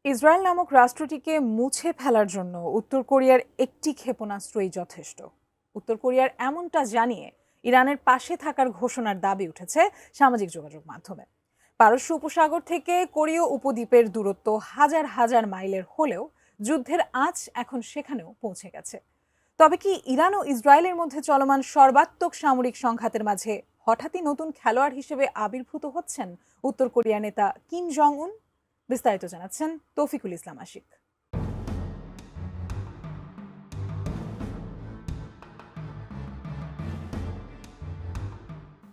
Israel নামক রাষ্ট্রটিকে মুছে ফেলার জন্য উত্তর কোরিয়ার একটি ক্ষেপণাস্ত্রই যথেষ্ট। উত্তর কোরিয়ার এমনটা জানিয়ে ইরানের পাশে থাকার ঘোষণার দাবি উঠেছে সামাজিক যোগাযোগ মাধ্যমে। পারস্য উপসাগর থেকে কোরীয় উপদ্বীপের দূরত্ব হাজার হাজার মাইলের হলেও যুদ্ধের আঁচ এখন সেখানেও পৌঁছে গেছে। তবে কি ইরান ও ইসরায়েলের মধ্যে চলমান সর্বাত্মক সামরিক সংঘাতের মাঝে হঠাৎই নতুন খেলোয়াড় হিসেবে আবির্ভূত হচ্ছেন উত্তর কোরিয়ার নেতা কিম জং উন? বিস্তারিত জানাচ্ছেন তৌফিকুল ইসলাম আশিক।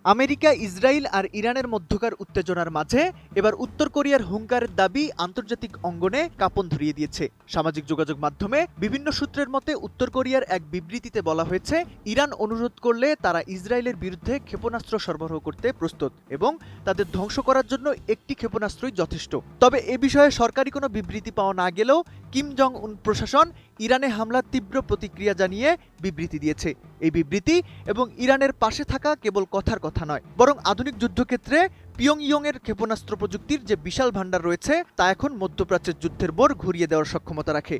আমেরিকা, ইসরায়েল আর ইরানের মধ্যকার উত্তেজনার মাঝে এবার উত্তর কোরিয়ার হুঙ্কারের দাবি আন্তর্জাতিক অঙ্গনে কাঁপন ধরিয়ে দিয়েছে। সামাজিক যোগাযোগ মাধ্যমে বিভিন্ন সূত্রের মতে উত্তর কোরিয়ার এক বিবৃতিতে বলা হয়েছে, ইরান অনুরোধ করলে তারা ইসরায়েলের বিরুদ্ধে ক্ষেপণাস্ত্র সরবরাহ করতে প্রস্তুত এবং তাদের ধ্বংস করার জন্য একটি ক্ষেপণাস্ত্রই যথেষ্ট। তবে এ বিষয়ে সরকারি কোনো বিবৃতি পাওয়া না গেলেও কিম জং উন প্রশাসন ইরানে হামলার তীব্র প্রতিক্রিয়া জানিয়ে বিবৃতি দিয়েছে। এই বিবৃতি এবং ইরানের পাশে থাকা কেবল কথার কথা নয়, বরং আধুনিক যুদ্ধক্ষেত্রে পিয়ংইয়ংয়ের ক্ষেপণাস্ত্র প্রযুক্তির যে বিশাল ভাণ্ডার রয়েছে তা এখন মধ্যপ্রাচ্যের যুদ্ধের বোর ঘুরিয়ে দেওয়ার সক্ষমতা রাখে।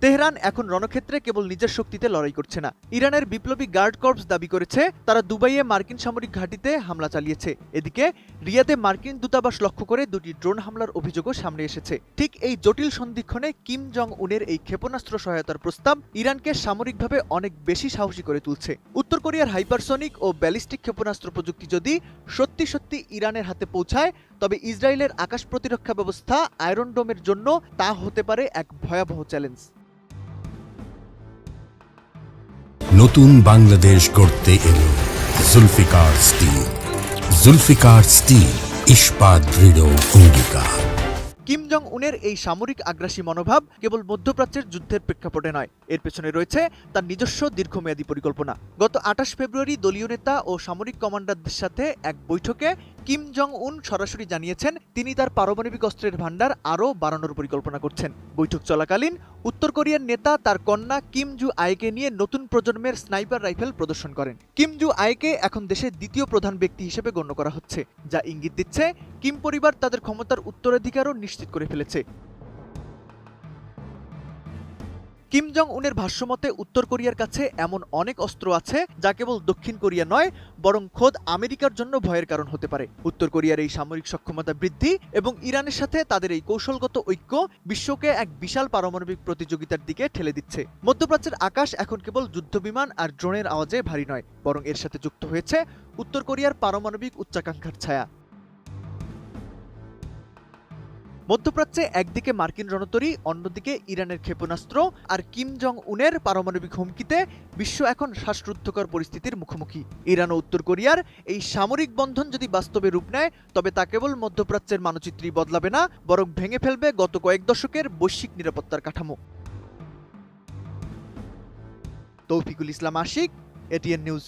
তেহরান এখন রণক্ষেত্রে কেবল নিজের শক্তিতে লড়াই করছে না। ইরানের বিপ্লবী গার্ড কর্পস দাবি করেছে তারা দুবাইয়ে মার্কিন সামরিক ঘাঁটিতে হামলা চালিয়েছে। এদিকে রিয়াদে মার্কিন দূতাবাস লক্ষ্য করে দুটি ড্রোন হামলার অভিযোগও সামনে এসেছে। ঠিক এই জটিল সন্ধিক্ষণে কিম জং উনের এই ক্ষেপণাস্ত্র সহায়তার প্রস্তাব ইরানকে সামরিকভাবে অনেক বেশি সাহসী করে তুলছে। উত্তর কোরিয়ার হাইপারসনিক ও ব্যালিস্টিক ক্ষেপণাস্ত্র প্রযুক্তি যদি সত্যি সত্যি ইরানের হাতে পৌঁছায়, তবে ইসরায়েলের আকাশ প্রতিরক্ষা ব্যবস্থা আয়রন ডোমের জন্য তা হতে পারে এক ভয়াবহ চ্যালেঞ্জ। নতুন বাংলাদেশ গড়তে এলো জুলফিকার স্টিল। জুলফিকার স্টিল, ইস্পাত দৃঢ় অঙ্গীকার। কিম জং উনের এই সামরিক আগ্রাসী মনোভাব কেবল মধ্যপ্রাচ্যের যুদ্ধের প্রেক্ষাপটে নয়, এর পেছনে রয়েছে তার নিজস্ব দীর্ঘমেয়াদী পরিকল্পনা। গত ২৮ ফেব্রুয়ারি দলীয় নেতা ও সামরিক কমান্ডারদের সাথে এক বৈঠকে কিম জং উন সরাসরি জানিয়েছেন তিনি তার পারমাণবিক অস্ত্রের ভান্ডার আরও বাড়ানোর পরিকল্পনা করছেন। বৈঠক চলাকালীন উত্তর কোরিয়ার নেতা তার কন্যা কিম জু আয়েকে নিয়ে নতুন প্রজন্মের স্নাইপার রাইফেল প্রদর্শন করেন। কিম জু আয়েকে এখন দেশের দ্বিতীয় প্রধান ব্যক্তি হিসেবে গণ্য করা হচ্ছে, যা ইঙ্গিত দিচ্ছে কিম পরিবার তাদের ক্ষমতার উত্তরাধিকারও নিশ্চিত করে ফেলেছে। কিম জং উনের ভাষ্যমতে উত্তর কোরিয়ার কাছে এমন অনেক অস্ত্র আছে যা কেবল দক্ষিণ কোরিয়া নয়, বরং খোদ আমেরিকার জন্য ভয়ের কারণ হতে পারে। উত্তর কোরিয়ার এই সামরিক সক্ষমতা বৃদ্ধি এবং ইরানের সাথে তাদের এই কৌশলগত ঐক্য বিশ্বকে এক বিশাল পারমাণবিক প্রতিযোগিতার দিকে ঠেলে দিচ্ছে। মধ্যপ্রাচ্যের আকাশ এখন কেবল যুদ্ধবিমান আর ড্রোনের আওয়াজে ভারী নয়, বরং এর সাথে যুক্ত হয়েছে উত্তর কোরিয়ার পারমাণবিক উচ্চাকাঙ্ক্ষার ছায়া। মধ্যপ্রাচ্যে একদিকে মার্কিন রণতরী, অন্যদিকে ইরানের ক্ষেপণাস্ত্র আর কিম জং উনের পারমাণবিক হুমকিতে বিশ্ব এখন শ্বাসরুদ্ধকর পরিস্থিতির মুখোমুখি। ইরান ও উত্তর কোরিয়ার এই সামরিক বন্ধন যদি বাস্তবে রূপ নেয়, তবে তা কেবল মধ্যপ্রাচ্যের মানচিত্রই বদলাবে না, বরং ভেঙে ফেলবে গত কয়েক দশকের বৈশ্বিক নিরাপত্তার কাঠামো। তৌফিকুল ইসলাম আশিক, এটিএন নিউজ।